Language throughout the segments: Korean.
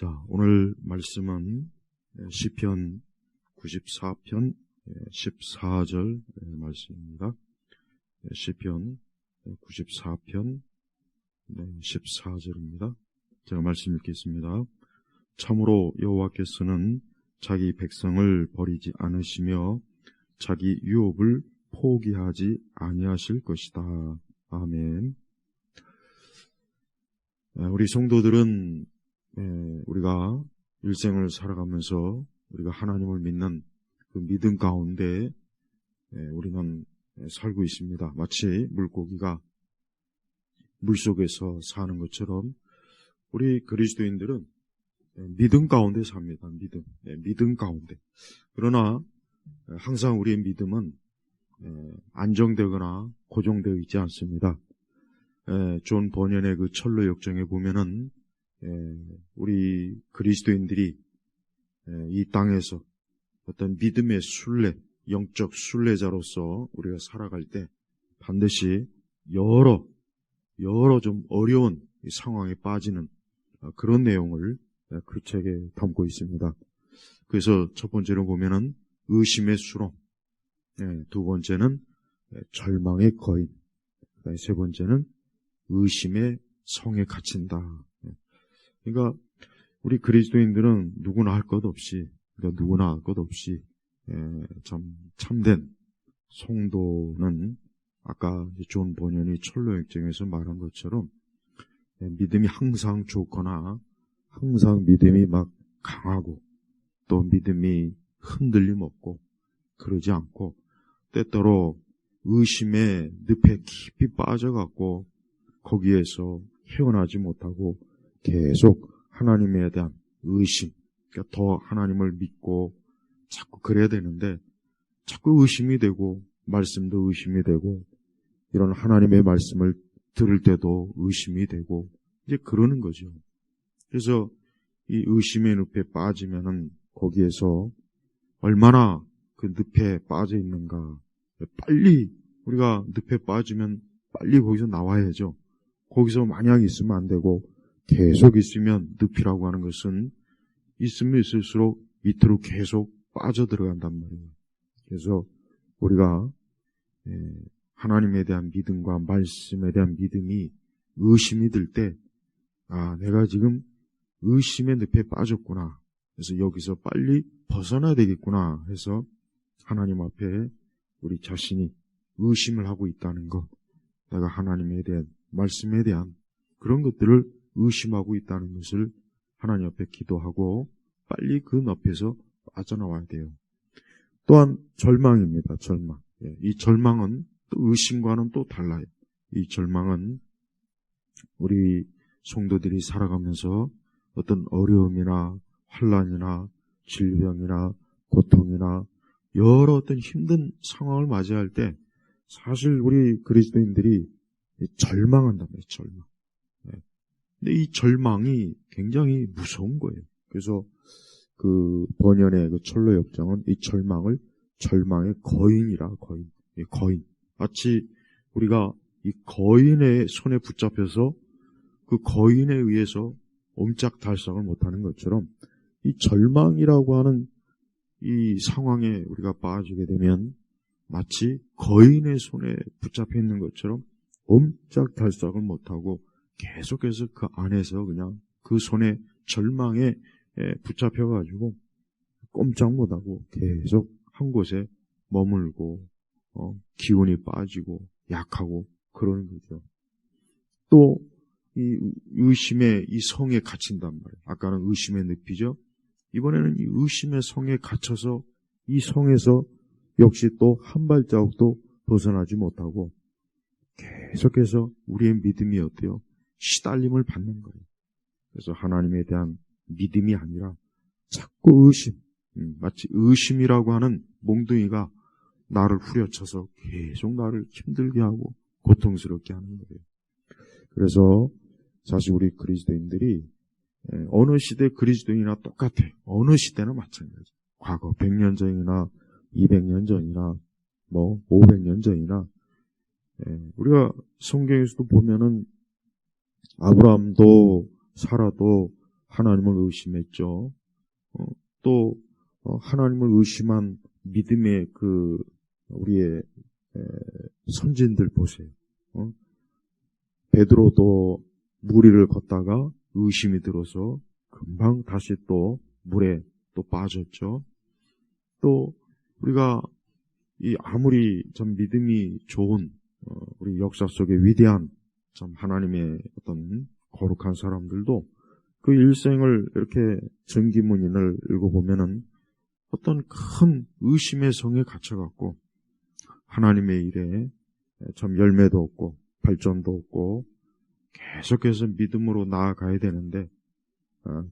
자, 오늘 말씀은 시편 94편 14절 말씀입니다. 시편 94편 14절입니다. 제가 말씀 읽겠습니다. 참으로 여호와께서는 자기 백성을 버리지 않으시며 자기 유업을 포기하지 아니하실 것이다. 아멘. 우리 성도들은 우리가 일생을 살아가면서 우리가 하나님을 믿는 그 믿음 가운데 우리는 살고 있습니다. 마치 물고기가 물속에서 사는 것처럼 우리 그리스도인들은 믿음 가운데 삽니다. 믿음 가운데. 그러나 항상 우리의 믿음은 안정되거나 고정되어 있지 않습니다. 존 버년의 그 철로 역정에 보면은 우리 그리스도인들이 이 땅에서 어떤 믿음의 순례, 영적 순례자로서 우리가 살아갈 때 반드시 여러 좀 어려운 상황에 빠지는 그런 내용을 그 책에 담고 있습니다. 그래서 첫 번째로 보면은 의심의 수렁, 두 번째는 절망의 거인, 세 번째는 의심의 성에 갇힌다. 그러니까 우리 그리스도인들은 누구나 할 것 없이, 참 참된 성도는 아까 존 버년이 철로 역정에서 말한 것처럼 믿음이 항상 좋거나 항상 믿음이 막 강하고 또 믿음이 흔들림 없고 그러지 않고 때때로 의심의 늪에 깊이 빠져갖고 거기에서 헤어나지 못하고 계속 하나님에 대한 의심, 그러니까 더 하나님을 믿고 자꾸 그래야 되는데 자꾸 의심이 되고 말씀도 의심이 되고 이런 하나님의 말씀을 들을 때도 의심이 되고 이제 그러는 거죠. 그래서 이 의심의 늪에 빠지면은 거기에서 얼마나 그 늪에 빠져 있는가. 빨리 우리가 늪에 빠지면 빨리 거기서 나와야죠. 거기서 마냥 있으면 안 되고 계속 있으면 늪이라고 하는 것은 있으면 있을수록 밑으로 계속 빠져들어간단 말이에요. 그래서 우리가 하나님에 대한 믿음과 말씀에 대한 믿음이 의심이 들 때 내가 지금 의심의 늪에 빠졌구나. 그래서 여기서 빨리 벗어나야 되겠구나 해서 하나님 앞에 우리 자신이 의심을 하고 있다는 것, 내가 하나님에 대한 말씀에 대한 그런 것들을 의심하고 있다는 것을 하나님 앞에 기도하고 빨리 그 늪에서 빠져나와야 돼요. 또한 절망입니다. 절망. 이 절망은 또 의심과는 또 달라요. 이 절망은 우리 성도들이 살아가면서 어떤 어려움이나 환난이나 질병이나 고통이나 여러 어떤 힘든 상황을 맞이할 때 사실 우리 그리스도인들이 절망한단 말이에요. 절망. 근데 이 절망이 굉장히 무서운 거예요. 그래서 그 번연의 그 철로 역정은 이 절망을 절망의 거인이라, 거인. 마치 우리가 이 거인의 손에 붙잡혀서 그 거인에 의해서 옴짝달싹을 못하는 것처럼 이 절망이라고 하는 이 상황에 우리가 빠지게 되면 마치 거인의 손에 붙잡혀 있는 것처럼 옴짝달싹을 못하고 계속해서 그 안에서 그냥 그 손에 절망에 붙잡혀가지고 꼼짝 못하고 계속 한 곳에 머물고 기운이 빠지고 약하고 그러는 거죠. 또 이 의심의 이 성에 갇힌단 말이에요. 아까는 의심의 늪이죠. 이번에는 이 의심의 성에 갇혀서 이 성에서 역시 또 한 발자국도 벗어나지 못하고 계속해서 우리의 믿음이 어때요? 시달림을 받는 거예요. 그래서 하나님에 대한 믿음이 아니라 자꾸 의심, 마치 의심이라고 하는 몽둥이가 나를 후려쳐서 계속 나를 힘들게 하고 고통스럽게 하는 거예요. 그래서 사실 우리 그리스도인들이 어느 시대 그리스도인이나 똑같아요. 어느 시대나 마찬가지. 과거 100년 전이나 200년 전이나 500년 전이나 우리가 성경에서도 보면은 아브라함도 사라도 하나님을 의심했죠. 또 하나님을 의심한 믿음의 우리의 선진들 보세요. 베드로도 물 위를 걷다가 의심이 들어서 금방 다시 또 물에 또 빠졌죠. 또 우리가 아무리 좀 믿음이 좋은 우리 역사 속에 위대한 참 하나님의 어떤 거룩한 사람들도 그 일생을 이렇게 전기문인을 읽어보면은 어떤 큰 의심의 성에 갇혀갖고 하나님의 일에 참 열매도 없고 발전도 없고 계속해서 믿음으로 나아가야 되는데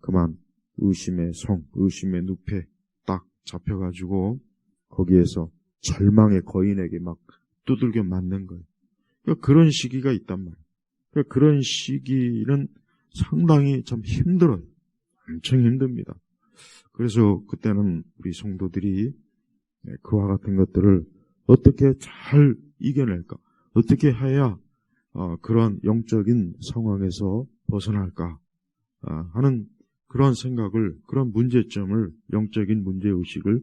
그만 의심의 성, 의심의 늪에 딱 잡혀가지고 거기에서 절망의 거인에게 막 두들겨 맞는 거예요. 그러니까 그런 시기가 있단 말이에요. 그러니까 그런 시기는 상당히 참 힘들어요. 엄청 힘듭니다. 그래서 그때는 우리 성도들이 그와 같은 것들을 어떻게 잘 이겨낼까? 어떻게 해야 그런 영적인 상황에서 벗어날까? 하는 그런 생각을, 그런 문제점을, 영적인 문제의식을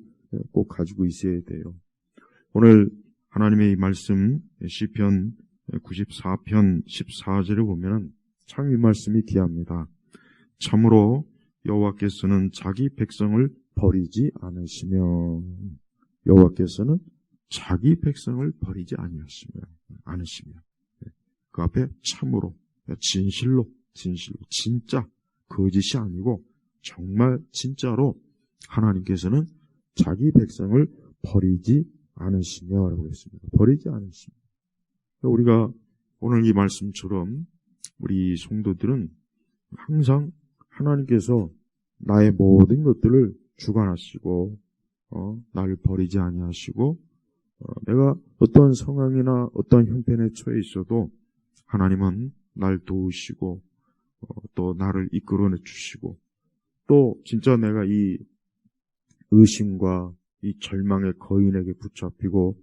꼭 가지고 있어야 돼요. 오늘 하나님의 이 말씀, 시편 94편 14절에 보면은 참 이 말씀이 귀합니다. 참으로 여호와께서는 자기 백성을 버리지 않으시며, 여호와께서는 자기 백성을 버리지 않으시며, 그 앞에 참으로, 진실로, 진짜, 거짓이 아니고 정말 진짜로 하나님께서는 자기 백성을 버리지 않으시며 라고 했습니다. 버리지 않으시며. 우리가 오늘 이 말씀처럼 우리 성도들은 항상 하나님께서 나의 모든 것들을 주관하시고 나를 버리지 아니하시고 내가 어떤 상황이나 어떤 형편에 처해 있어도 하나님은 날 도우시고 또 나를 이끌어내 주시고 또 진짜 내가 이 의심과 이 절망의 거인에게 붙잡히고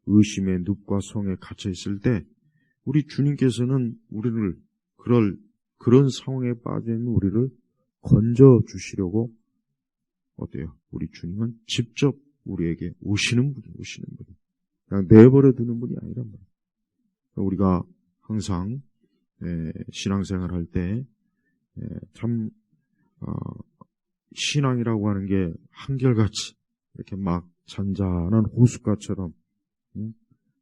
의심의 늪과 성에 갇혀 있을 때 우리 주님께서는 우리를 그런 상황에 빠져 있는 우리를 건져 주시려고 어때요? 우리 주님은 직접 우리에게 오시는 분이. 그냥 내버려 두는 분이 아니란 말이에요. 우리가 항상 신앙생활 할 때 참 신앙이라고 하는 게 한결같이 이렇게 막 잔잔한 호숫가처럼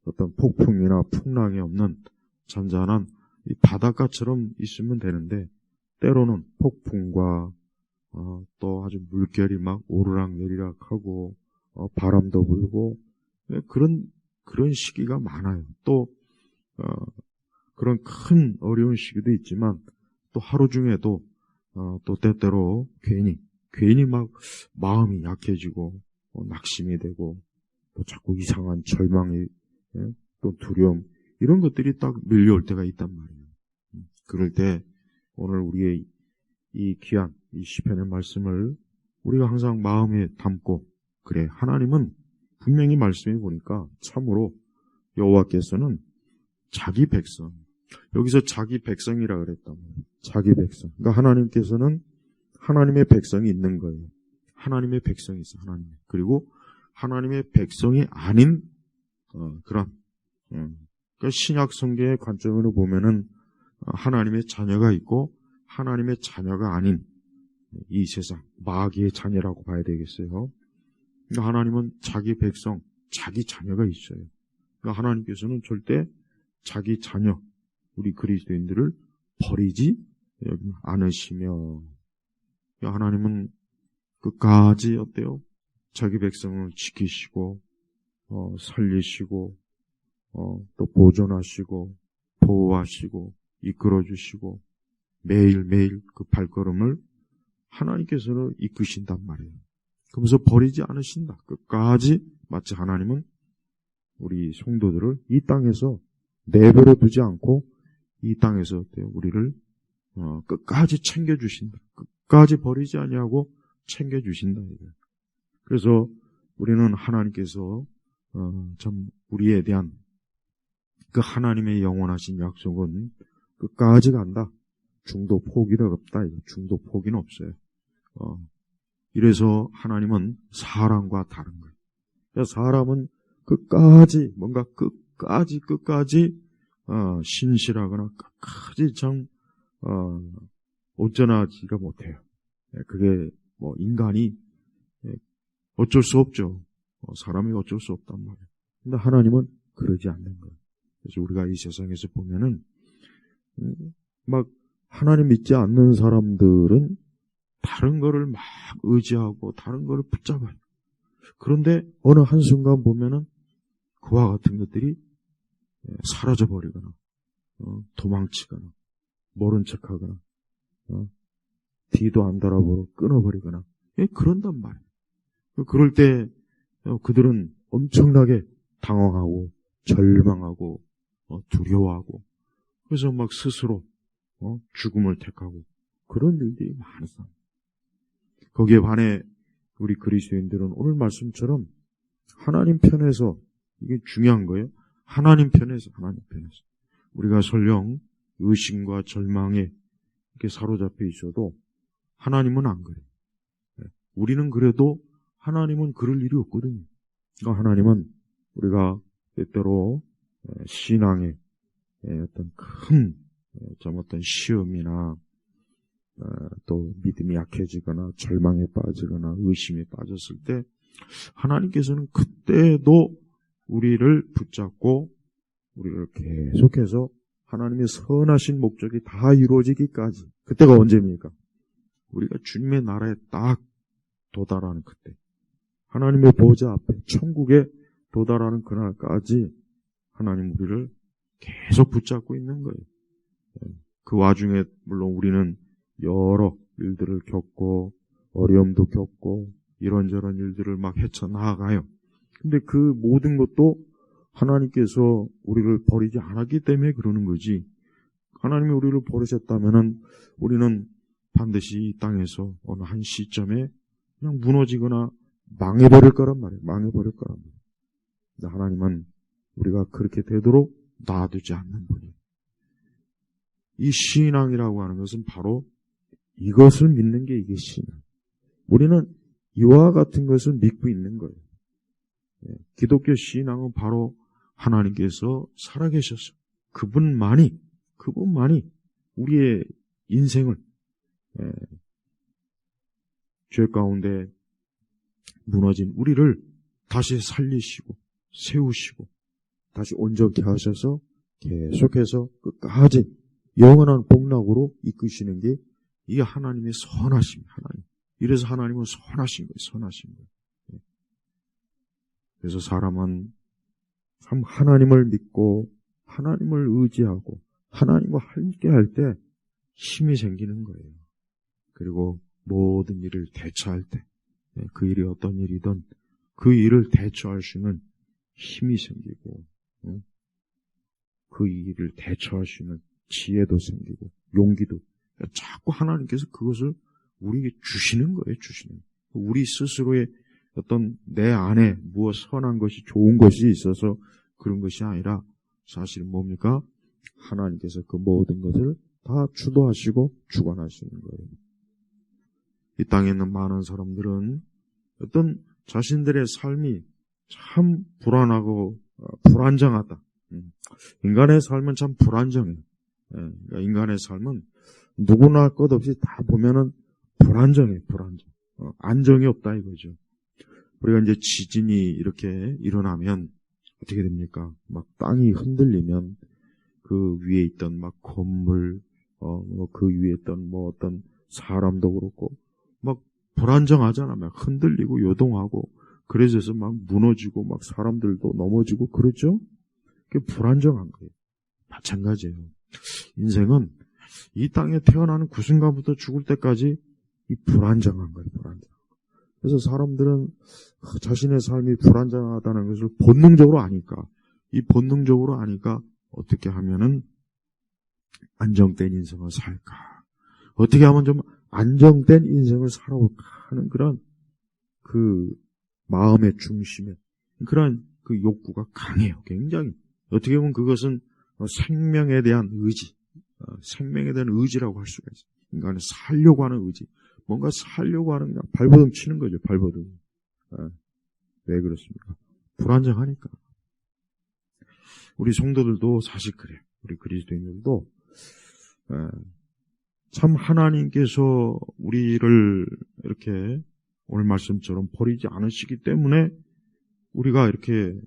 어떤 폭풍이나 풍랑이 없는 잔잔한 이 바닷가처럼 있으면 되는데 때로는 폭풍과 또 아주 물결이 막 오르락내리락하고 바람도 불고 그런 시기가 많아요. 또 그런 큰 어려운 시기도 있지만 또 하루 중에도 또 때때로 괜히 막 마음이 약해지고 낙심이 되고 또 자꾸 이상한 절망이 또 두려움 이런 것들이 딱 밀려올 때가 있단 말이에요. 그럴 때 오늘 우리의 이 귀한 이 시편의 말씀을 우리가 항상 마음에 담고 그래 하나님은 분명히 말씀해 보니까 참으로 여호와께서는 자기 백성 여기서 자기 백성이라 그랬단 말이에요. 자기 백성. 그러니까 하나님께서는 하나님의 백성이 있는 거예요. 하나님의 백성이 있어. 하나님. 그리고 하나님의 백성이 아닌 그런 그러니까 신약 성경의 관점으로 보면은 하나님의 자녀가 있고 하나님의 자녀가 아닌 이 세상 마귀의 자녀라고 봐야 되겠어요. 그러니까 하나님은 자기 백성, 자기 자녀가 있어요. 그러니까 하나님께서는 절대 자기 자녀, 우리 그리스도인들을 버리지 않으시며 그러니까 하나님은 끝까지 어때요? 자기 백성을 지키시고 살리시고 또 보존하시고 보호하시고 이끌어주시고 매일매일 그 발걸음을 하나님께서는 이끄신단 말이에요. 그러면서 버리지 않으신다. 끝까지 마치 하나님은 우리 성도들을 이 땅에서 내버려 두지 않고 이 땅에서 우리를 끝까지 챙겨주신다. 끝까지 버리지 아니하고 챙겨주신다. 그래서 우리는 하나님께서 참 우리에 대한 그 하나님의 영원하신 약속은 끝까지 간다. 중도 포기가 없다. 중도 포기는 없어요. 이래서 하나님은 사람과 다른 거예요. 그러니까 사람은 끝까지 뭔가 끝까지 신실하거나 끝까지 참 온전하지가 못해요. 그게 뭐 인간이 어쩔 수 없죠. 사람이 어쩔 수 없단 말이에요. 근데 하나님은 그러지 않는 거예요. 그래서 우리가 이 세상에서 보면은 막 하나님 믿지 않는 사람들은 다른 거를 막 의지하고 다른 거를 붙잡아요. 그런데 어느 한순간 보면은 그와 같은 것들이 사라져버리거나 도망치거나 모른 척하거나 뒤도 안 돌아보고 끊어버리거나 그런단 말이에요. 그럴 때 그들은 엄청나게 당황하고 절망하고 두려워하고 그래서 막 스스로 죽음을 택하고 그런 일들이 많았어요. 거기에 반해 우리 그리스도인들은 오늘 말씀처럼 하나님 편에서 이게 중요한 거예요. 하나님 편에서 우리가 설령 의심과 절망에 이렇게 사로잡혀 있어도 하나님은 안 그래요. 우리는 그래도 하나님은 그럴 일이 없거든요. 그러니까 하나님은 우리가 때때로 신앙의 어떤 큰 어떤 시험이나 또 믿음이 약해지거나 절망에 빠지거나 의심에 빠졌을 때 하나님께서는 그때도 우리를 붙잡고 우리를 계속해서 하나님의 선하신 목적이 다 이루어지기까지 그때가 언제입니까? 우리가 주님의 나라에 딱 도달하는 그때 하나님의 보좌 앞에 천국에 도달하는 그날까지 하나님 우리를 계속 붙잡고 있는 거예요. 그 와중에 물론 우리는 여러 일들을 겪고 어려움도 겪고 이런저런 일들을 막 헤쳐나가요. 근데 그 모든 것도 하나님께서 우리를 버리지 않았기 때문에 그러는 거지. 하나님이 우리를 버리셨다면은 우리는 반드시 이 땅에서 어느 한 시점에 그냥 무너지거나 망해버릴 거란 말이에요. 망해버릴 거란 말이에요. 근데 하나님은 우리가 그렇게 되도록 놔두지 않는 분이에요. 이 신앙이라고 하는 것은 바로 이것을 믿는 게 이게 신앙. 우리는 이와 같은 것을 믿고 있는 거예요. 기독교 신앙은 바로 하나님께서 살아계셔서 그분만이 우리의 인생을 죄 가운데 무너진 우리를 다시 살리시고 세우시고 다시 온전케 하셔서 계속해서 끝까지 영원한 복락으로 이끄시는 게 이게 하나님의 선하심, 하나님. 이래서 하나님은 선하신 거예요, 선하신 거예요. 그래서 사람은 참 하나님을 믿고 하나님을 의지하고 하나님과 함께 할 때 힘이 생기는 거예요. 그리고 모든 일을 대처할 때, 그 일이 어떤 일이든 그 일을 대처할 수 있는 힘이 생기고, 그 일을 대처할 수 있는 지혜도 생기고, 용기도. 자꾸 하나님께서 그것을 우리에게 주시는 거예요, 주시는. 우리 스스로의 어떤 내 안에 무엇 선한 것이 좋은 것이 있어서 그런 것이 아니라 사실은 뭡니까? 하나님께서 그 모든 것을 다 주도하시고 주관하시는 거예요. 이 땅에 있는 많은 사람들은 어떤 자신들의 삶이 참 불안하고 불안정하다. 인간의 삶은 참 불안정해요. 그러니까 인간의 삶은 누구나 할 것 없이 다 보면은 불안정해, 불안정. 안정이 없다 이거죠. 우리가 이제 지진이 이렇게 일어나면 어떻게 됩니까? 막 땅이 흔들리면 그 위에 있던 막 건물, 그 위에 있던 뭐 어떤 사람도 그렇고 막 불안정하잖아. 막 흔들리고 요동하고 그래서 막 무너지고 막 사람들도 넘어지고 그렇죠? 그게 불안정한 거예요. 마찬가지예요. 인생은 이 땅에 태어나는 그 순간부터 죽을 때까지 이 불안정한 거예요. 불안정. 그래서 사람들은 자신의 삶이 불안정하다는 것을 본능적으로 아니까 이 본능적으로 아니까 어떻게 하면은 안정된 인생을 살까? 어떻게 하면 좀 안정된 인생을 살아볼까 하는 그런 그 마음의 중심에 그런 그 욕구가 강해요. 굉장히. 어떻게 보면 그것은 생명에 대한 의지, 생명에 대한 의지라고 할 수가 있어요. 인간이 살려고 하는 의지. 뭔가 살려고 하는 그냥 발버둥 치는 거죠. 발버둥. 왜 그렇습니까? 불안정하니까. 우리 성도들도 사실 그래요. 우리 그리스도인들도 참 하나님께서 우리를 이렇게 오늘 말씀처럼 버리지 않으시기 때문에 우리가 이렇게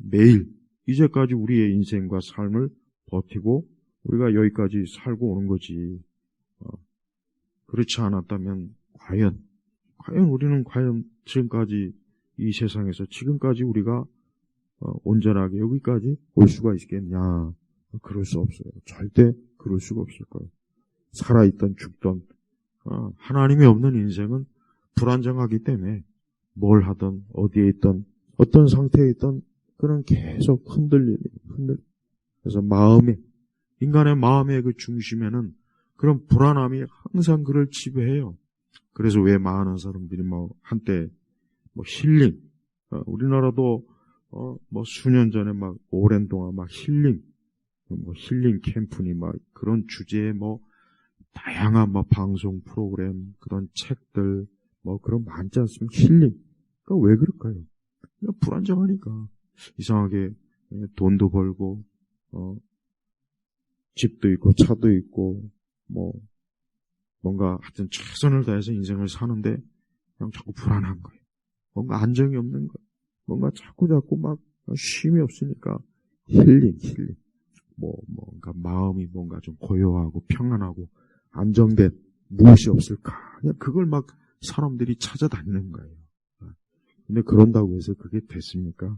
매일 이제까지 우리의 인생과 삶을 버티고 우리가 여기까지 살고 오는 거지. 그렇지 않았다면 과연 우리는 지금까지 이 세상에서 지금까지 우리가 온전하게 여기까지 올 수가 있겠냐? 그럴 수 없어요. 절대 그럴 수가 없을 거예요. 살아있던 죽던 하나님이 없는 인생은 불안정하기 때문에 뭘 하든 어디에 있든 어떤 상태에 있든 그는 계속 그래서 인간의 마음의 그 중심에는 그런 불안함이 항상 그를 지배해요. 그래서 왜 많은 사람들이 한때 힐링, 우리나라도 수년 전에 오랜 동안 힐링 캠프니 그런 주제에 다양한 방송 프로그램, 그런 책들, 그런 많지 않습니까? 힐링. 그러니까 왜 그럴까요? 그냥 불안정하니까. 이상하게 돈도 벌고, 집도 있고, 차도 있고, 뭔가 하여튼 최선을 다해서 인생을 사는데, 그냥 자꾸 불안한 거예요. 뭔가 안정이 없는 거예요. 뭔가 자꾸 쉼이 없으니까, 힐링. 뭔가 마음이 뭔가 좀 고요하고 평안하고 안정된 무엇이 없을까? 그냥 그걸 사람들이 찾아다니는 거예요. 근데 그런다고 해서 그게 됐습니까?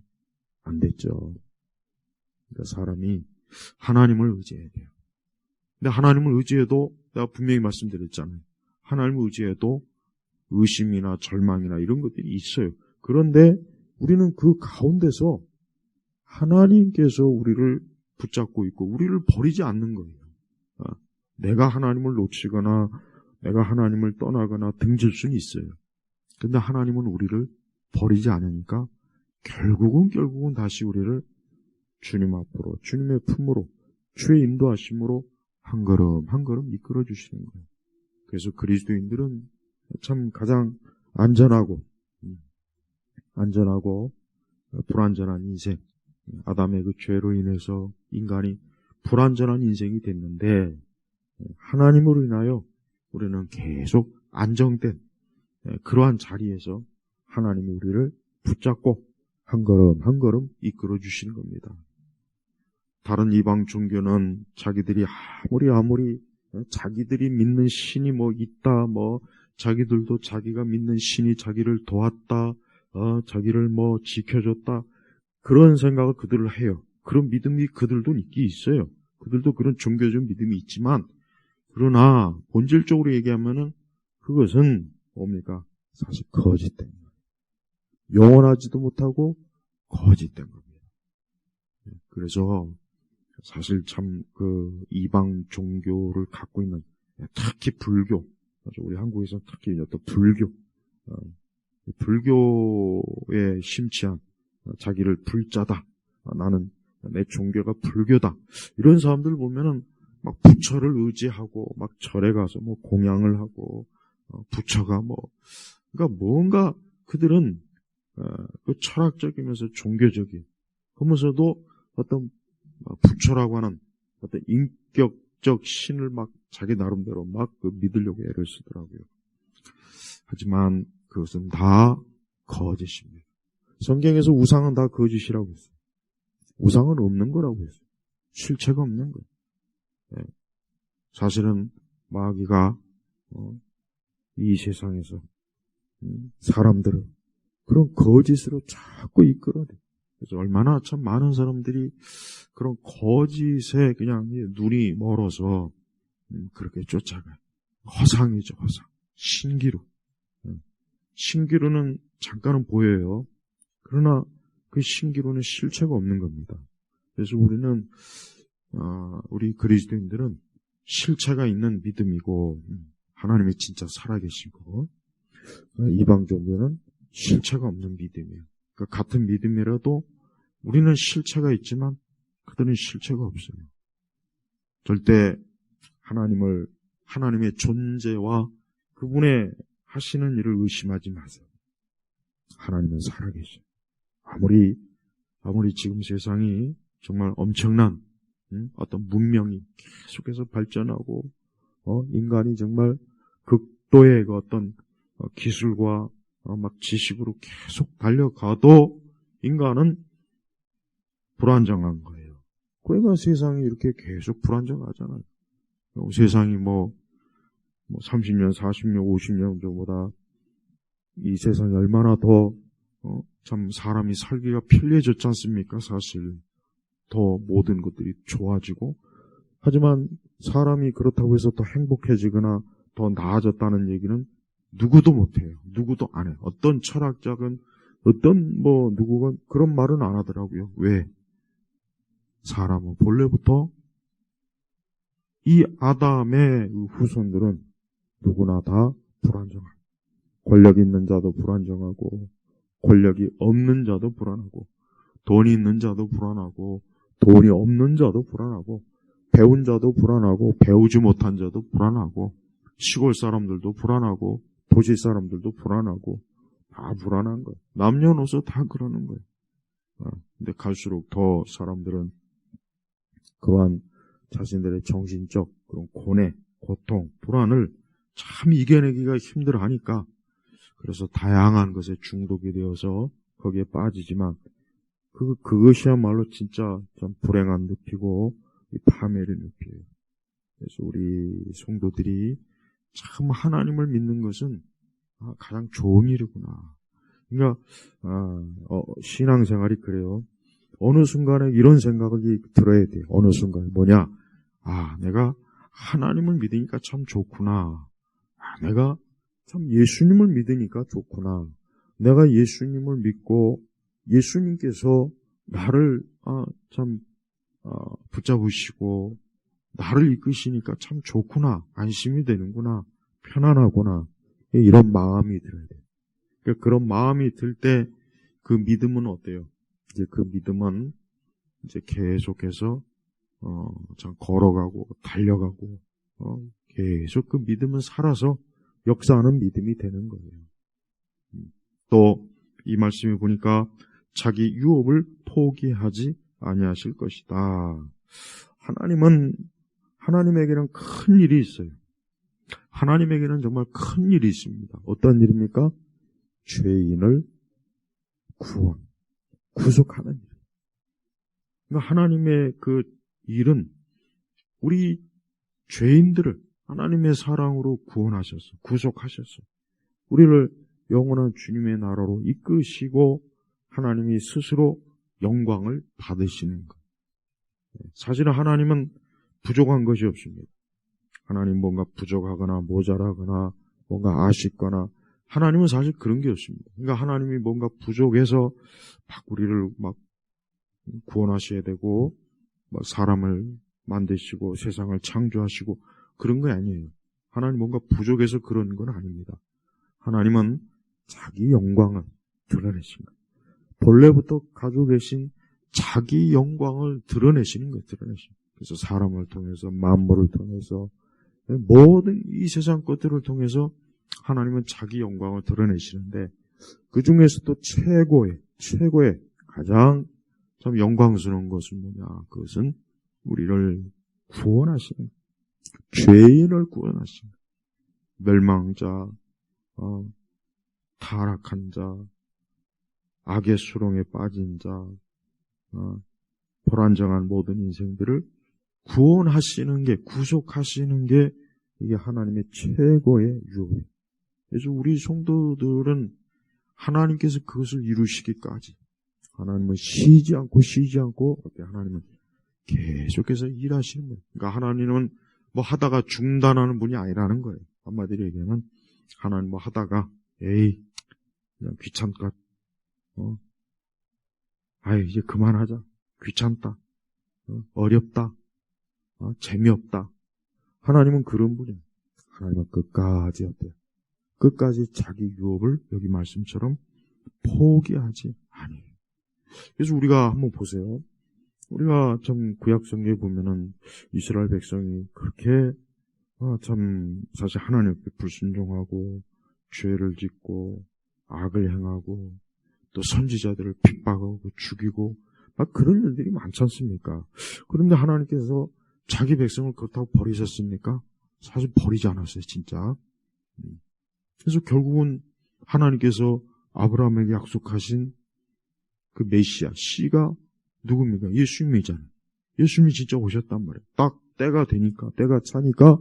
안 됐죠. 그러니까 사람이 하나님을 의지해야 돼요. 근데 하나님을 의지해도 내가 분명히 말씀드렸잖아요. 하나님을 의지해도 의심이나 절망이나 이런 것들이 있어요. 그런데 우리는 그 가운데서 하나님께서 우리를 붙잡고 있고 우리를 버리지 않는 거예요. 내가 하나님을 놓치거나 내가 하나님을 떠나거나 등질 수는 있어요. 근데 하나님은 우리를 버리지 않으니까 결국은 다시 우리를 주님 앞으로, 주님의 품으로, 주의 인도하심으로 한 걸음 이끌어 주시는 거예요. 그래서 그리스도인들은 참 가장 안전하고 불안전한 인생, 아담의 그 죄로 인해서 인간이 불안전한 인생이 됐는데 하나님으로 인하여 우리는 계속 안정된 그러한 자리에서 하나님이 우리를 붙잡고 한 걸음 이끌어 주시는 겁니다. 다른 이방 종교는 자기들이 아무리 자기들이 믿는 신이 있다, 자기들도 자기가 믿는 신이 자기를 도왔다, 자기를 지켜줬다, 그런 생각을 그들을 해요. 그런 믿음이 그들도 있어요. 그들도 그런 종교적 믿음이 있지만, 그러나 본질적으로 얘기하면은 그것은 뭡니까? 사실 거짓된 거예요. 영원하지도 못하고 거짓된 겁니다. 그래서 사실 참 그 이방 종교를 갖고 있는, 특히 불교, 우리 한국에서는 특히 어떤 불교에 심취한, 자기를 불자다, 나는 내 종교가 불교다, 이런 사람들 보면은 부처를 의지하고 절에 가서 공양을 하고, 부처가 그러니까 뭔가 그들은 그 철학적이면서 종교적인, 그러면서도 어떤 부처라고 하는 어떤 인격적 신을 자기 나름대로 믿으려고 애를 쓰더라고요. 하지만 그것은 다 거짓입니다. 성경에서 우상은 다 거짓이라고 했어요. 우상은 없는 거라고 했어요. 실체가 없는 거예요. 사실은 마귀가 이 세상에서 사람들을 그런 거짓으로 자꾸 이끌어내요. 그래서 얼마나 참 많은 사람들이 그런 거짓에 그냥 눈이 멀어서 그렇게 쫓아가요. 허상이죠, 허상. 신기루. 신기루는 잠깐은 보여요. 그러나 그 신기루는 실체가 없는 겁니다. 그래서 우리 그리스도인들은 실체가 있는 믿음이고, 하나님이 진짜 살아계시고, 이방 종교는 실체가 없는 믿음이에요. 그러니까 같은 믿음이라도 우리는 실체가 있지만 그들은 실체가 없어요. 절대 하나님의 존재와 그분의 하시는 일을 의심하지 마세요. 하나님은 살아계셔요. 아무리 지금 세상이 정말 엄청난 어떤 문명이 계속해서 발전하고 인간이 정말 극도의 그 어떤 기술과 막 지식으로 계속 달려가도 인간은 불안정한 거예요. 그러니까 세상이 이렇게 계속 불안정하잖아요. 세상이 30년, 40년, 50년 전보다 이 세상이 얼마나 더 참 사람이 살기가 편리해졌지 않습니까? 사실 더 모든 것들이 좋아지고, 하지만 사람이 그렇다고 해서 더 행복해지거나 더 나아졌다는 얘기는 누구도 못해요. 누구도 안 해요. 어떤 철학자건 누구건 그런 말은 안 하더라고요. 왜? 사람은 본래부터 이 아담의 후손들은 누구나 다 불안정한, 권력 있는 자도 불안정하고 권력이 없는 자도 불안하고 돈이 있는 자도 불안하고 돈이 없는 자도 불안하고 배운 자도 불안하고 배우지 못한 자도 불안하고 시골 사람들도 불안하고 도시 사람들도 불안하고 다 불안한 거예요. 남녀노소 다 그러는 거예요. 근데 갈수록 더 사람들은 그러한 자신들의 정신적 그런 고뇌, 고통, 불안을 참 이겨내기가 힘들어하니까 그래서 다양한 것에 중독이 되어서 거기에 빠지지만 그것이야말로 진짜 좀 불행한 늪이고 파멸의 늪이에요. 그래서 우리 성도들이 참 하나님을 믿는 것은 가장 좋은 일이구나. 그러니까 신앙생활이 그래요. 어느 순간에 이런 생각이 들어야 돼요. 어느 순간에 뭐냐? 내가 하나님을 믿으니까 참 좋구나. 내가 참 예수님을 믿으니까 좋구나. 내가 예수님을 믿고 예수님께서 나를 붙잡으시고 나를 이끄시니까 참 좋구나. 안심이 되는구나. 편안하구나. 이런 마음이 들어야 돼요. 그러니까 그런 마음이 들 때 그 믿음은 어때요? 이제 그 믿음은 이제 계속해서 참 걸어가고 달려가고 계속 그 믿음은 살아서 역사하는 믿음이 되는 거예요. 또 이 말씀에 보니까 자기 유업을 포기하지 아니하실 것이다. 하나님에게는 큰 일이 있어요. 하나님에게는 정말 큰 일이 있습니다. 어떤 일입니까? 죄인을 구속하는 일. 그러니까 하나님의 그 일은 우리 죄인들을 하나님의 사랑으로 구원하셨어. 구속하셨어. 우리를 영원한 주님의 나라로 이끄시고 하나님이 스스로 영광을 받으시는 것. 사실은 하나님은 부족한 것이 없습니다. 하나님 뭔가 부족하거나 모자라거나 뭔가 아쉽거나 하나님은 사실 그런 게 없습니다. 그러니까 하나님이 뭔가 부족해서 막 우리를 막 구원하셔야 되고 막 사람을 만드시고 세상을 창조하시고 그런 거 아니에요. 하나님 뭔가 부족해서 그런 건 아닙니다. 하나님은 자기 영광을 드러내신 거예요. 본래부터 가지고 계신 자기 영광을 드러내시는 거예요. 그래서 사람을 통해서 만물을 통해서 모든 이 세상 것들을 통해서 하나님은 자기 영광을 드러내시는데 그 중에서도 최고의 가장 참 영광스러운 것은 뭐냐? 그것은 우리를 구원하시는, 죄인을 구원하시는, 멸망자, 타락한 자, 악의 수렁에 빠진 자, 불안정한 모든 인생들을 구원하시는 게, 구속하시는 게 이게 하나님의 최고의 유업이에요. 그래서 우리 성도들은 하나님께서 그것을 이루시기까지 하나님은 쉬지 않고 하나님은 계속해서 일하시는 거예요. 그러니까 하나님은 뭐 하다가 중단하는 분이 아니라는 거예요. 한마디로 얘기하면 하나님 뭐 하다가 그냥 귀찮다. 이제 그만하자. 귀찮다. 어렵다. 재미없다. 하나님은 그런 분이에요. 하나님은 끝까지 어때요? 끝까지 자기 유업을 여기 말씀처럼 포기하지 아니에요. 그래서 우리가 한번 보세요. 우리가 좀 구약 성경에 보면은 이스라엘 백성이 그렇게 참 사실 하나님께 불순종하고 죄를 짓고 악을 행하고 또 선지자들을 핍박하고 죽이고 막 그런 일들이 많지 않습니까? 그런데 하나님께서 자기 백성을 그렇다고 버리셨습니까? 사실 버리지 않았어요, 진짜. 그래서 결국은 하나님께서 아브라함에게 약속하신 그 메시아, 씨가 누굽니까? 예수님이잖아요. 예수님이 진짜 오셨단 말이에요. 딱 때가 되니까, 때가 차니까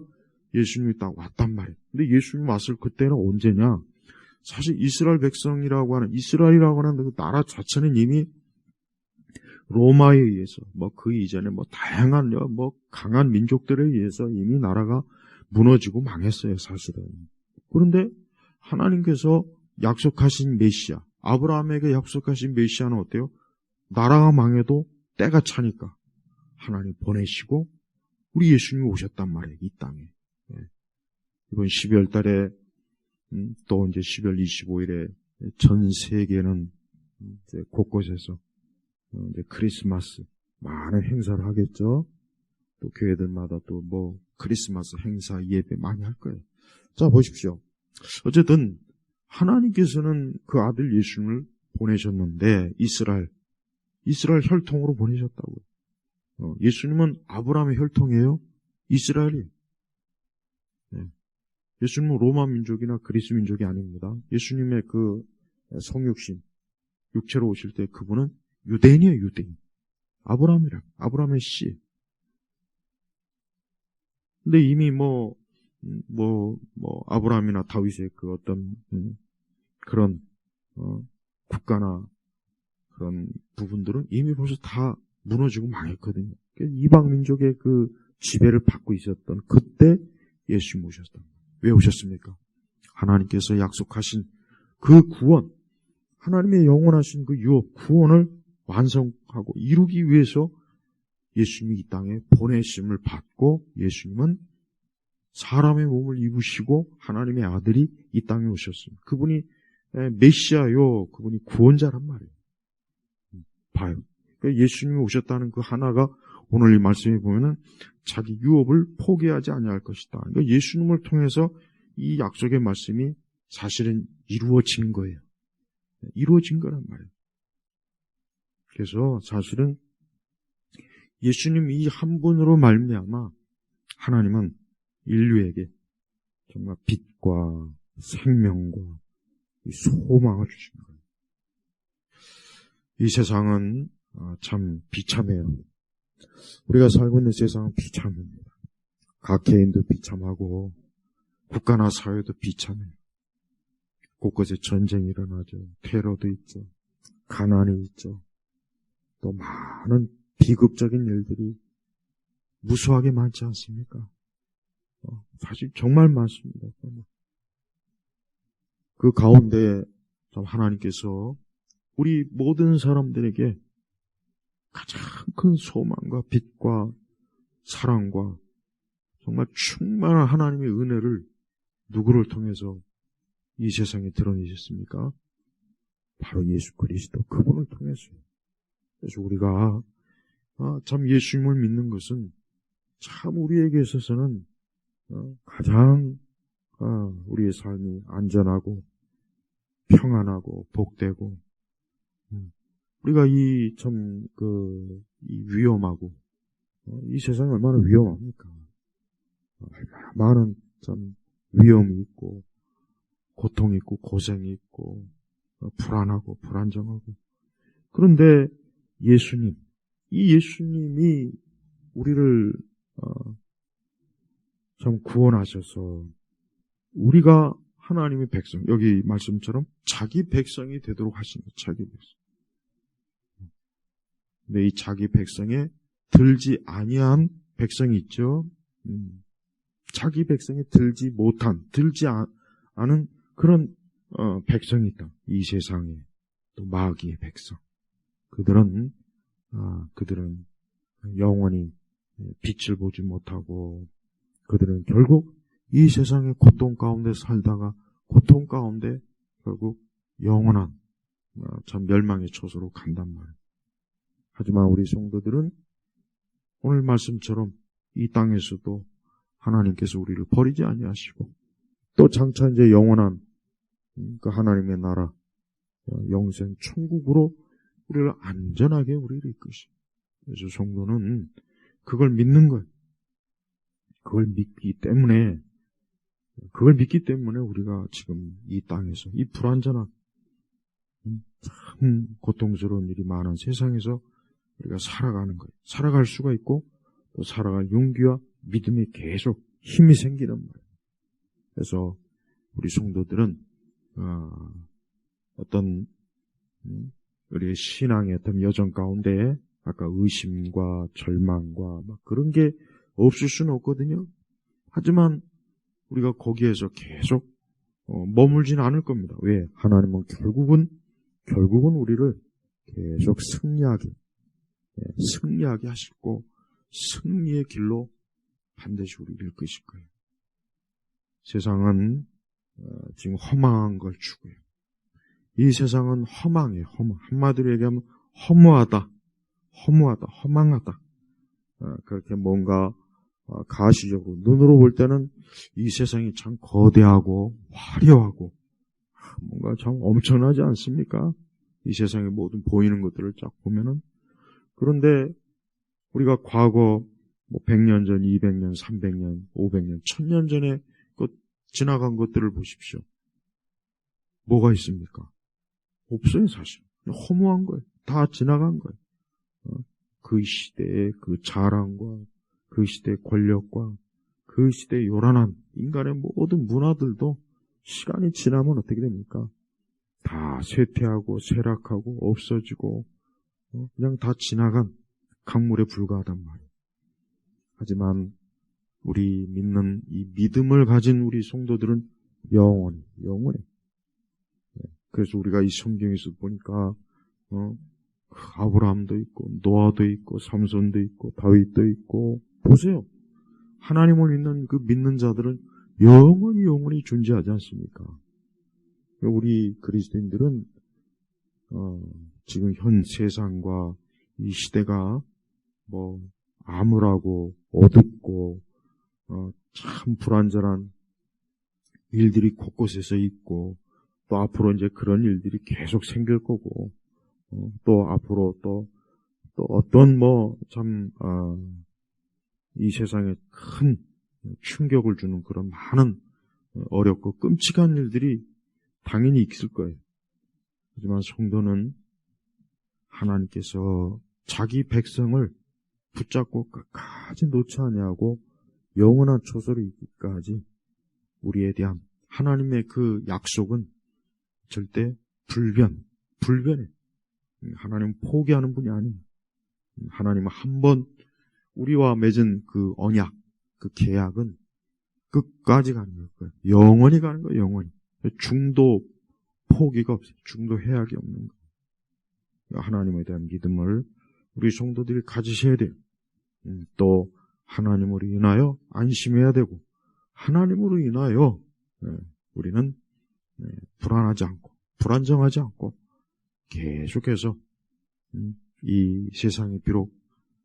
예수님이 딱 왔단 말이에요. 근데 예수님 왔을 그때는 언제냐? 사실 이스라엘 백성이라고 하는, 이스라엘이라고 하는 그 나라 자체는 이미 로마에 의해서, 그 이전에 다양한, 강한 민족들에 의해서 이미 나라가 무너지고 망했어요, 사실은. 그런데 하나님께서 약속하신 메시아, 아브라함에게 약속하신 메시아는 어때요? 나라가 망해도 때가 차니까 하나님 보내시고 우리 예수님이 오셨단 말이에요, 이 땅에. 이번 12월 달에 또 이제 12월 25일에 전 세계는 이제 곳곳에서 이제 크리스마스 많은 행사를 하겠죠. 또 교회들마다 또 크리스마스 행사 예배 많이 할 거예요. 자, 보십시오. 어쨌든 하나님께서는 그 아들 예수님을 보내셨는데 이스라엘 혈통으로 보내셨다고요. 예수님은 아브라함의 혈통이에요? 이스라엘이에요. 네. 예수님은 로마 민족이나 그리스 민족이 아닙니다. 예수님의 그 성육신, 육체로 오실 때 그분은 유대인이에요, 유대인. 아브라함의 씨. 근데 이미 아브라함이나 다윗의 그 어떤, 그런, 국가나 그런 부분들은 이미 벌써 다 무너지고 망했거든요. 이방 민족의 그 지배를 받고 있었던 그때 예수님 오셨다. 왜 오셨습니까? 하나님께서 약속하신 그 구원, 하나님의 영원하신 그 유업, 구원을 완성하고 이루기 위해서 예수님이 이 땅에 보내심을 받고 예수님은 사람의 몸을 입으시고 하나님의 아들이 이 땅에 오셨습니다. 그분이 메시아요, 그분이 구원자란 말이에요. 봐요. 그러니까 예수님이 오셨다는 그 하나가 오늘 이 말씀에 보면은 자기 유업을 포기하지 아니할 것이다. 그러니까 예수님을 통해서 이 약속의 말씀이 사실은 이루어진 거예요. 이루어진 거란 말이에요. 그래서 사실은 예수님 이 한 분으로 말미암아 하나님은 인류에게 정말 빛과 생명과 소망을 주신 거예요. 이 세상은 참 비참해요. 우리가 살고 있는 세상은 비참합니다. 각 개인도 비참하고 국가나 사회도 비참해요. 곳곳에 전쟁이 일어나죠. 테러도 있죠. 가난이 있죠. 또 많은 비극적인 일들이 무수하게 많지 않습니까? 사실 정말 많습니다. 그 가운데 하나님께서 우리 모든 사람들에게 가장 큰 소망과 빛과 사랑과 정말 충만한 하나님의 은혜를 누구를 통해서 이 세상에 드러내셨습니까? 바로 예수 그리스도 그분을 통해서요. 그래서 우리가 참 예수님을 믿는 것은 참 우리에게 있어서는 가장 우리의 삶이 안전하고 평안하고 복되고 우리가 이 위험하고 이 세상이 얼마나 위험합니까? 얼마나 많은 참 위험이 있고 고통이 있고 고생이 있고 불안하고 불안정하고 그런데 이 예수님이 우리를 참 구원하셔서 우리가 하나님의 백성, 여기 말씀처럼 자기 백성이 되도록 하신 것, 자기 백성. 근데 이 자기 백성에 들지 아니한 백성이 있죠. 자기 백성에 들지 않은 그런 백성이 있다. 이 세상에 또 마귀의 백성. 그들은 영원히 빛을 보지 못하고 그들은 결국 이 세상의 고통 가운데 살다가 고통 가운데 결국 영원한 참 멸망의 처소로 간단 말이에요. 하지만 우리 성도들은 오늘 말씀처럼 이 땅에서도 하나님께서 우리를 버리지 아니하시고 또 장차 이제 영원한 그 하나님의 나라 영생 천국으로 우리를 안전하게 우리를 이끄시. 그래서 성도는 그걸 믿는 거예요. 그걸 믿기 때문에 우리가 지금 이 땅에서 이 불완전한 참 고통스러운 일이 많은 세상에서 우리가 살아가는 거예요. 살아갈 수가 있고 또 살아갈 용기와 믿음이 계속 힘이 생기는 거예요. 그래서 우리 성도들은 어떤 우리의 신앙의 어떤 여정 가운데 아까 의심과 절망과 막 그런 게 없을 수는 없거든요. 하지만 우리가 거기에서 계속 머물지는 않을 겁니다. 왜? 하나님은 결국은 우리를 계속 승리하게 하시고 승리의 길로 반드시 우리를 이끄실 거예요. 세상은 지금 허망한 걸 추구해요. 이 세상은 허망해요. 한마디로 얘기하면 허무하다, 허망하다. 그렇게 뭔가 가시적으로 눈으로 볼 때는 이 세상이 참 거대하고 화려하고 뭔가 참 엄청나지 않습니까? 이 세상의 모든 보이는 것들을 쫙 보면은. 그런데 우리가 과거 100년 전, 200년, 300년, 500년, 1000년 전에 지나간 것들을 보십시오. 뭐가 있습니까? 없어요, 사실. 허무한 거예요. 다 지나간 거예요. 그 시대의 그 자랑과 그 시대의 권력과 그 시대의 요란한 인간의 모든 문화들도 시간이 지나면 어떻게 됩니까? 다 쇠퇴하고 쇠락하고 없어지고 그냥 다 지나간 강물에 불과하단 말이에요. 하지만 우리 믿는 이 믿음을 가진 우리 성도들은 영원히. 그래서 우리가 이 성경에서 보니까 아브라함도 있고 노아도 있고 삼손도 있고 다윗도 있고 보세요. 하나님을 믿는 그 믿는 자들은 영원히 존재하지 않습니까? 우리 그리스도인들은 지금 현 세상과 이 시대가 암울하고 어둡고 참 불안전한 일들이 곳곳에서 있고 또 앞으로 이제 그런 일들이 계속 생길 거고 또 앞으로 또 어떤 이 세상에 큰 충격을 주는 그런 많은 어렵고 끔찍한 일들이 당연히 있을 거예요. 하지만 성도는 하나님께서 자기 백성을 붙잡고 끝까지 놓지 아니하고 영원한 초소를 이기까지 우리에 대한 하나님의 그 약속은 절대 불변해. 하나님은 포기하는 분이 아니에요. 하나님은 한번 우리와 맺은 그 언약, 그 계약은 끝까지 가는 거예요. 영원히 가는 거예요. 영원히. 중도 포기가 없어요. 중도 해약이 없는 거예요. 하나님에 대한 믿음을 우리 성도들이 가지셔야 돼요. 또 하나님으로 인하여 안심해야 되고 하나님으로 인하여 우리는 불안하지 않고 불안정하지 않고 계속해서 이 세상이 비록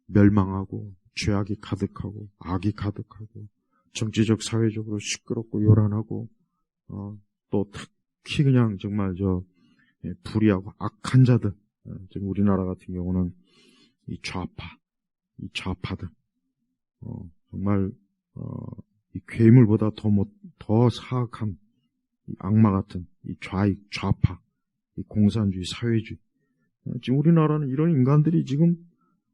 멸망하고 죄악이 가득하고 악이 가득하고 정치적 사회적으로 시끄럽고 요란하고 또 특히 그냥 정말 불의하고 악한 자들 지금 우리나라 같은 경우는 이 좌파들 정말 이 괴물보다 더 사악한 이 악마 같은 이 좌파 이 공산주의 사회주의 지금 우리나라는 이런 인간들이 지금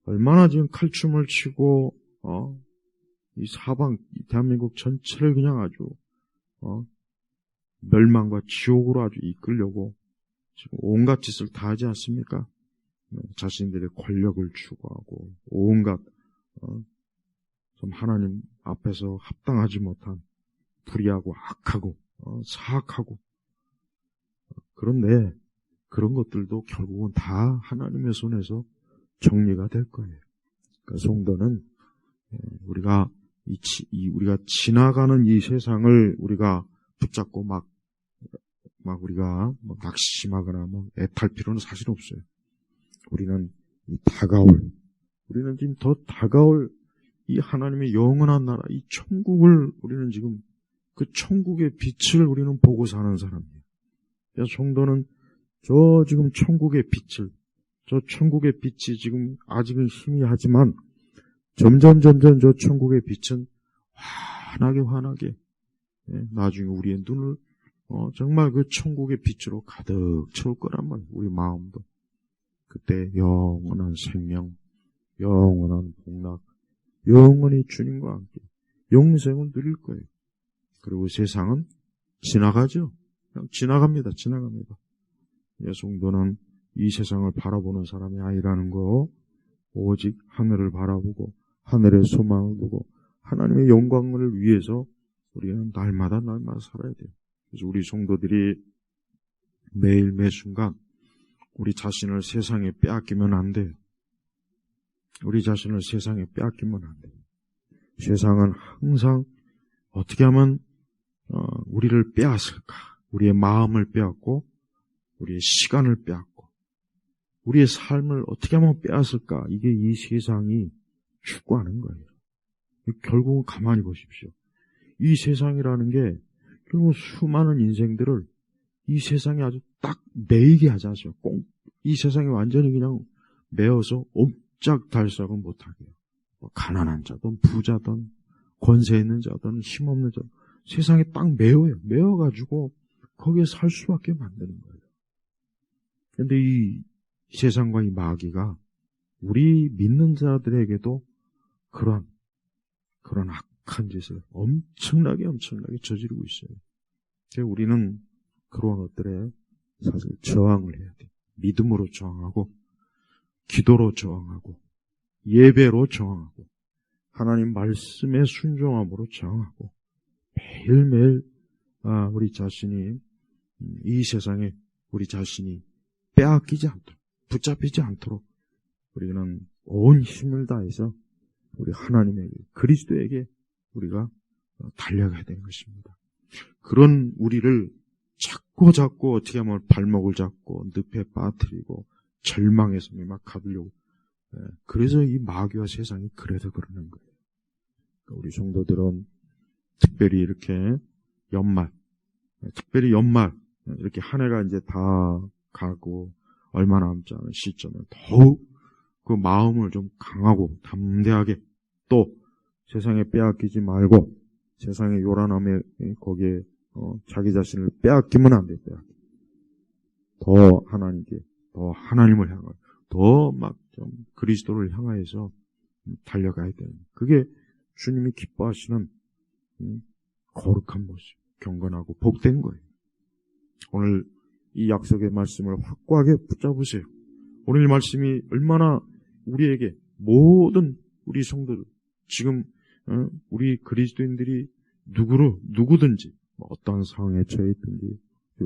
얼마나 지금 칼춤을 치고 이 사방 대한민국 전체를 그냥 아주 멸망과 지옥으로 아주 이끌려고 지금 온갖 짓을 다 하지 않습니까? 자신들의 권력을 추구하고 온갖 좀 하나님 앞에서 합당하지 못한 불의하고 악하고 사악하고 그런데 그런 것들도 결국은 다 하나님의 손에서 정리가 될 거예요. 그러니까 성도는 우리가 우리가 지나가는 이 세상을 우리가 붙잡고 막 우리가 낙심하거나 애탈 필요는 사실 없어요. 우리는 지금 더 다가올 이 하나님의 영원한 나라, 이 천국을 우리는 지금 그 천국의 빛을 우리는 보고 사는 사람이에요. 성도는 저 지금 천국의 빛을, 저 천국의 빛이 지금 아직은 희미하지만 점점 저 천국의 빛은 환하게 나중에 우리의 눈을 정말 그 천국의 빛으로 가득 채울 거란 말이에요. 우리 마음도. 그때 영원한 생명, 영원한 복락, 영원히 주님과 함께 영생을 누릴 거예요. 그리고 세상은 지나가죠. 그냥 지나갑니다. 성도는 이 세상을 바라보는 사람이 아니라는 거, 오직 하늘을 바라보고 하늘의 소망을 두고 하나님의 영광을 위해서 우리는 날마다 살아야 돼요. 그래서 우리 성도들이 매일 매순간 우리 자신을 세상에 빼앗기면 안 돼요. 우리 자신을 세상에 빼앗기면 안 돼요. 세상은 항상 어떻게 하면 우리를 빼앗을까? 우리의 마음을 빼앗고 우리의 시간을 빼앗고 우리의 삶을 어떻게 하면 빼앗을까? 이게 이 세상이 추구하는 거예요. 결국은 가만히 보십시오. 이 세상이라는 게 결국 수많은 인생들을 이 세상에 아주 딱 매이게 하자죠. 꼭 이 세상에 완전히 그냥 매어서 옴짝달싹은 못하게 해요. 가난한 자든 부자든 권세 있는 자든 힘없는 자든 세상에 딱 매어요. 매어가지고 거기에 살 수밖에 만드는 거예요. 그런데 이 세상과 이 마귀가 우리 믿는 자들에게도 그런 악한 짓을 엄청나게 저지르고 있어요. 그래서 우리는 그런 것들에 사실 저항을 해야 돼요. 믿음으로 저항하고 기도로 저항하고 예배로 저항하고 하나님 말씀에 순종함으로 저항하고 매일매일 우리 자신이 이 세상에 우리 자신이 빼앗기지 않도록 붙잡히지 않도록 우리는 온 힘을 다해서 우리 하나님에게 그리스도에게 우리가 달려가야 되는 것입니다. 그런 우리를 자꾸 어떻게 하면 발목을 잡고 늪에 빠뜨리고 절망에서 막 가두려고 그래서 이 마귀와 세상이 그래서 그러는 거예요. 우리 성도들은 특별히 이렇게 연말 이렇게 한 해가 이제 다 가고 얼마 남지 않은 시점에 더욱 그 마음을 좀 강하고 담대하게 또 세상에 빼앗기지 말고 세상의 요란함에 거기에 자기 자신을 빼앗기면 안 돼요. 더 하나님께 더 하나님을 향하여 더 막 좀 그리스도를 향하여서 달려가야 돼요. 그게 주님이 기뻐하시는 거룩한 모습, 경건하고 복된 거예요. 오늘 이 약속의 말씀을 확고하게 붙잡으세요. 오늘 이 말씀이 얼마나 우리에게 모든 우리 성도들 지금 우리 그리스도인들이 누구든지 어떠한 상황에 처해 있든지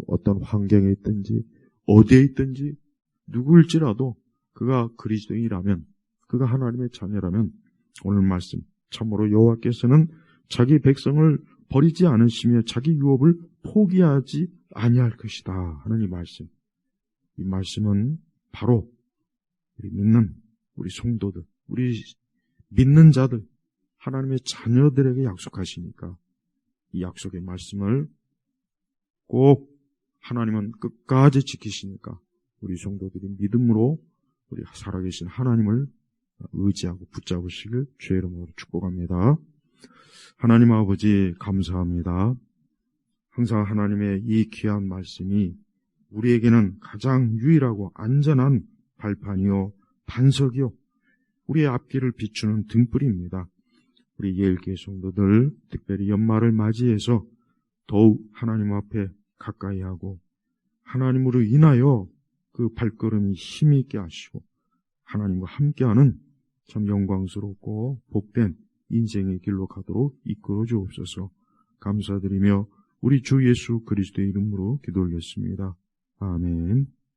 어떤 환경에 있든지 어디에 있든지 누구일지라도 그가 그리스도인이라면 그가 하나님의 자녀라면 오늘 말씀 참으로 여호와께서는 자기 백성을 버리지 않으시며 자기 유업을 포기하지 아니할 것이다 하는 이 말씀은 바로 우리 믿는 우리 성도들 우리 믿는 자들 하나님의 자녀들에게 약속하시니까 이 약속의 말씀을 꼭 하나님은 끝까지 지키시니까 우리 성도들이 믿음으로 우리 살아계신 하나님을 의지하고 붙잡으시길 주의 이름으로 축복합니다. 하나님 아버지 감사합니다. 항상 하나님의 이 귀한 말씀이 우리에게는 가장 유일하고 안전한 발판이요 반석이요 우리의 앞길을 비추는 등불입니다. 우리 예일교회 성도들 특별히 연말을 맞이해서 더욱 하나님 앞에 가까이 하고 하나님으로 인하여 그 발걸음이 힘이 있게 하시고 하나님과 함께하는 참 영광스럽고 복된 인생의 길로 가도록 이끌어 주옵소서. 감사드리며 우리 주 예수 그리스도의 이름으로 기도 올렸습니다. 아멘.